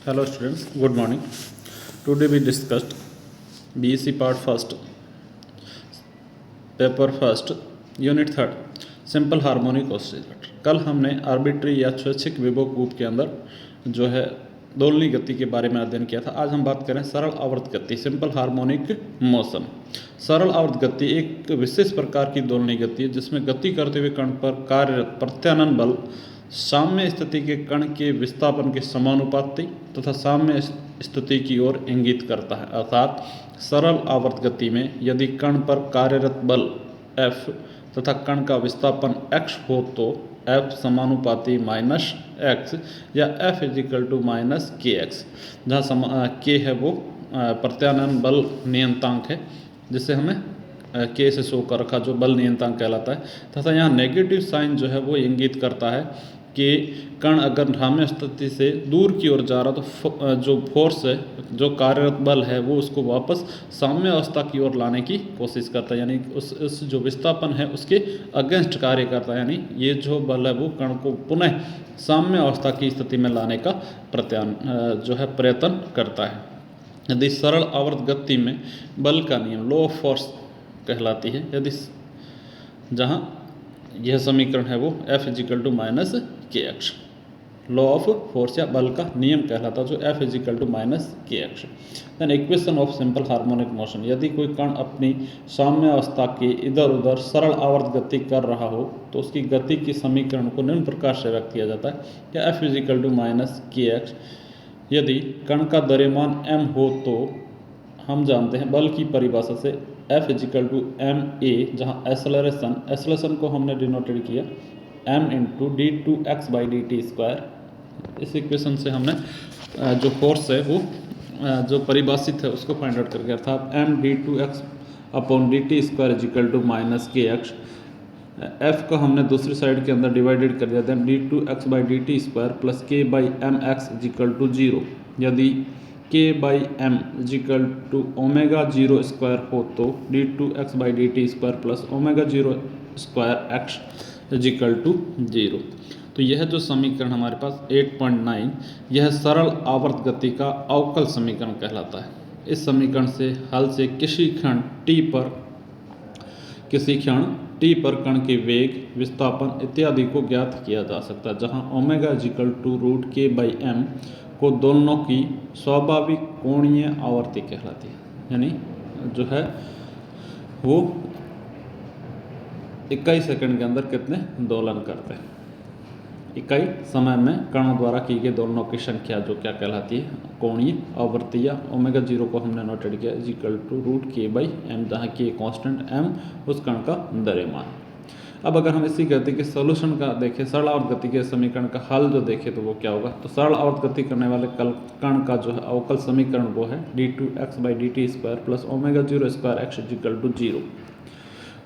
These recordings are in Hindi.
Hello students, good morning. Today we discussed BEC part first, paper first, unit third, simple harmonic oscillator. कल हमने आर्बिट्री या स्वैच्छिक विभव कूप के अंदर जो है दोलनी गति के बारे में अध्ययन किया था। आज हम बात करें सरल आवर्त गति, सिंपल हार्मोनिक मोशन। सरल आवर्त गति एक विशेष प्रकार की दोलनी गति है जिसमें गति करते हुए कण पर कार्यरत प्रत्यानयन बल साम्य स्थिति के कण के विस्थापन के समानुपाती तथा साम्य स्थिति की ओर इंगित करता है। अर्थात सरल आवर्त गति में यदि कण पर कार्यरत बल F तथा कण का विस्थापन x हो तो F समानुपाती माइनस x या F is equal to minus K x, जहाँ k है वो प्रत्यानयन बल नियतांक है जिसे हमें के से शो कर रखा जो बल नियतांक कहलाता है, तथा यहाँ नेगेटिव साइन जो है वो इंगित करता है कि कण अगर साम्य स्थिति से दूर की ओर जा रहा तो जो फोर्स है, जो कार्यरत बल है वो उसको वापस साम्य अवस्था की ओर लाने की कोशिश करता है, यानी उस जो विस्थापन है उसके अगेंस्ट कार्य करता है। यानी ये जो बल है वो कण को पुनः साम्य अवस्था की स्थिति में लाने का प्रयत्न करता है। यदि सरल आवर्त गति में बल का नियम लॉ ऑफ फोर्स कहलाती है, यदि जहाँ यह समीकरण है वो F is equal to minus K x, law of force या बल का नियम कहलाता है जो F is equal to minus K x. Then equation of simple harmonic motion, यदि कोई कण अपनी साम्य अवस्था के इधर उधर सरल आवर्त गति कर रहा हो तो उसकी गति की समीकरण को निम्न प्रकार से व्यक्त किया जाता है कि F is equal to minus K x. यदि कण का द्रव्यमान m हो तो हम जानते हैं बल की परिभाषा से F is equal to M A, जहाँ एसलेशन को हमने डिनोटेड किया m into D two x by D T square. इस इक्वेशन से हमने जो फोर्स है वो जो परिभाषित है उसको फाइंड आउट करके, अर्थात m D two x upon D T square is equal to minus K x. F को हमने दूसरी साइड के अंदर डिवाइडेड कर दिया था d two x by D T square plus k by m x is equal to zero. यदि k by m is equal to omega zero square हो तो d two x by D T square plus omega zero square x is equal to zero. तो यह जो समीकरण हमारे पास 8.9, यह सरल आवर्त गति का अवकल समीकरण कहलाता है। इस समीकरण से हल से किसी क्षण t पर कण के वेग, विस्थापन इत्यादि को ज्ञात किया जा सकता है, जहां ओमेगा इजिकल टू रूट के बाई एम को दोलनों की स्वाभाविक कोणीय आवर्ती कहलाती है, यानी जो है वो इकाई सेकंड के अंदर कितने दोलन करते हैं। इकाई समय में कणों द्वारा की गई दोलनों की संख्या जो क्या कहलाती है कोणीय आवर्ती, या ओमेगा जीरो को हमने नोटेड किया इजिकल टू रूट के बाई एम, जहाँ के कांस्टेंट m उस कण का द्रव्यमान। अब अगर हम इसी गति के सोल्यूशन का देखें, सरल आवर्त गति के समीकरण का हल जो देखें तो वो क्या होगा, तो सरल आवर्त गति करने वाले कण का जो है अवकल समीकरण वो है D two x by D T square plus omega zero square x is equal to zero.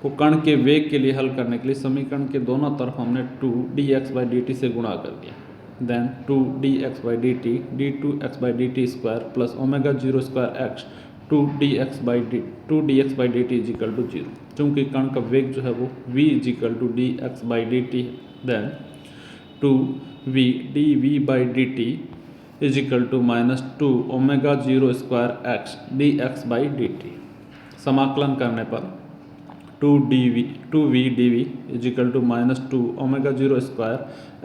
को कण के वेग के लिए हल करने के लिए समीकरण के दोनों तरफ हमने two D x by D T से गुणा कर दिया, then two D x by D two x by D T square plus omega zero square x two D x by D T is equal to zero. चूँकि कण का वेग जो है वो v is equal to D x by D T, then two we D V by D T is equal to minus two omega zero square x d x by D t. समाकलन करने पर two we D v is equal to minus two omega zero square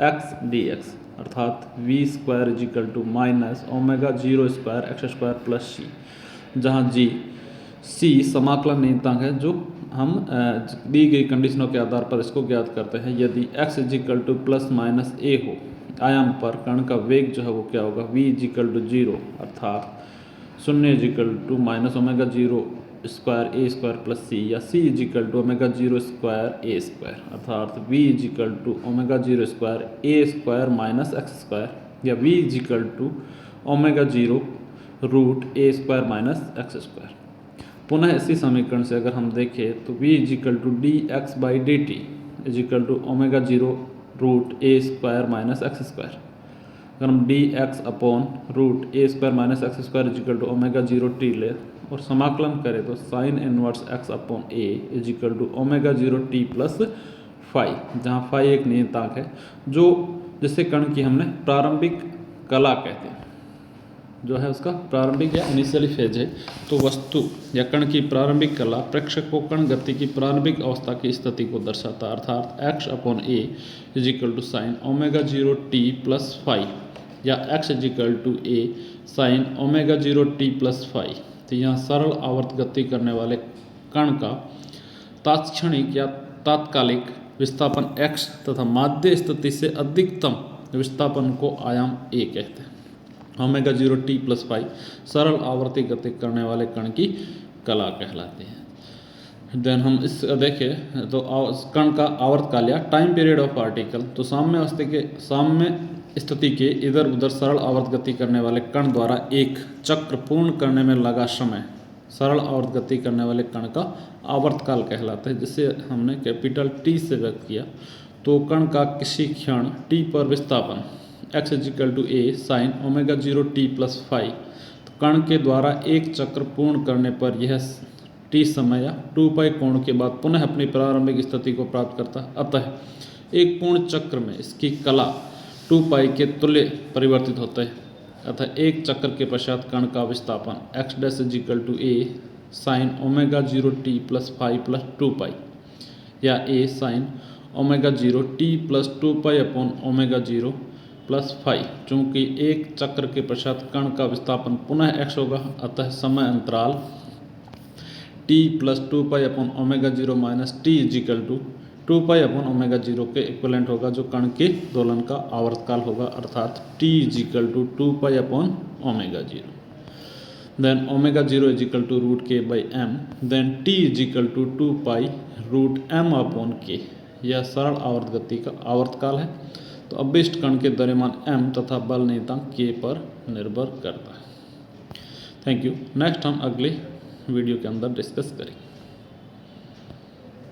x d x, अर्थात v square is equal to minus omega zero square x square plus c, जहाँ सी समाकलन नियतांक है जो हम दी गई कंडीशनों के आधार पर इसको ज्ञात करते हैं। यदि x is equal to plus minus a हो आयाम पर कण का वेग जो है वो क्या होगा v इजिकल टू जीरो, अर्थात शून्य is equal to minus omega zero square a square plus c, या c is equal to omega zero square a square, अर्थात v is equal to omega zero square a square minus x square, या v is equal to omega zero root A square minus x square. पुनः इसी समीकरण से अगर हम देखें तो v is equal to D x by D T is equal to omega zero root A square minus x square. अगर हम D x upon root A square minus x square is equal to omega zero T ले और समाकलन करें तो sine inverse x upon A is equal to omega zero T plus phi, जहाँ फाई एक नियतांक है जो जिससे कण की हमने प्रारंभिक कला कहते हैं। जो है उसका प्रारंभिक या इनिशियली फेज है, तो वस्तु या कण की प्रारंभिक कला प्रेक्षक को कण गति की प्रारंभिक अवस्था की स्थिति को दर्शाता है, अर्थात x/a = sin ω0t+φ या x=a sin ω0t+φ। तो यहाँ सरल आवर्त गति करने वाले कण का तात्क्षणिक या तात्कालिक विस्थापन x तथा माध्य स्थिति से अधिकतम विस्थापन को आयाम a कहते हैं। ω0t+φ सरल आवर्ती गति करने वाले कण की कला कहलाती है। देन हम इस देखें तो कण का आवर्तकाल या टाइम पीरियड ऑफ पार्टिकल, तो साम्य स्थिति के इधर उधर सरल आवर्त गति करने वाले कण द्वारा एक चक्र पूर्ण करने में लगा समय सरल आवर्त गति करने वाले कण का आवर्तकाल कहलाता है, जिसे हमने कैपिटल T से व्यक्त किया। तो कण का किसी क्षण t पर विस्थापन x=a sin ω0t+φ, तो कण के द्वारा एक चक्र पूर्ण करने पर यह t समय या 2π कोण के बाद पुनः अपनी प्रारंभिक स्थिति को प्राप्त करता है। अतः एक पूर्ण चक्र में इसकी कला 2π के तुल्य परिवर्तित होता है। अतः एक चक्र के पश्चात कण का विस्थापन x'=a sin ω0t+φ+2π या a sin ω0t+2π/ω0+φ। चूँकि एक चक्र के पश्चात कण का विस्थापन पुनः x होगा, अतः समय अंतराल t+2π/ω0 माइनस t = 2π/ω0 के इक्विवेलेंट होगा, जो कण के दोलन का आवर्तकाल होगा, अर्थात t = 2π/ω0। Then ω0 = √k/m, then t = 2π√m/k। यह सरल आवर्त गति का आवर्तकाल है। तो अभीष्ट कण के द्रव्यमान m तथा बल नियतांक k पर निर्भर करता है। Thank you. नेक्स्ट हम अगले वीडियो के अंदर डिस्कस करेंगे।